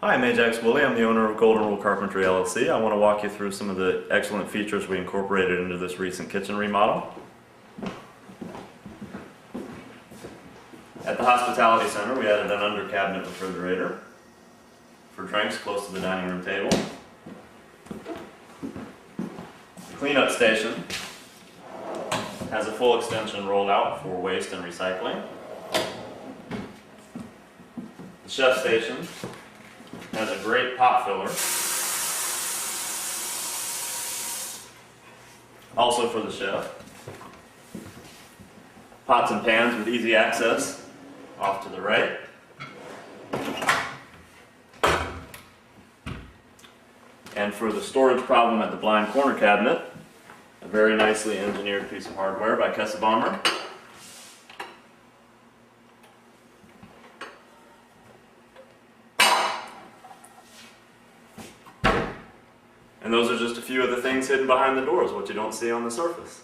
Hi, I'm Ajax Woolley. I'm the owner of Golden Rule Carpentry LLC. I want to walk you through some of the excellent features we incorporated into this recent kitchen remodel. At the Hospitality Center, we added an under-cabinet refrigerator for drinks close to the dining room table. The cleanup station has a full extension rolled out for waste and recycling. The chef station has a great pot filler, also for the chef. Pots and pans with easy access off to the right. And for the storage problem at the blind corner cabinet, a very nicely engineered piece of hardware by Bomber. And those are just a few of the things hidden behind the doors, what you don't see on the surface.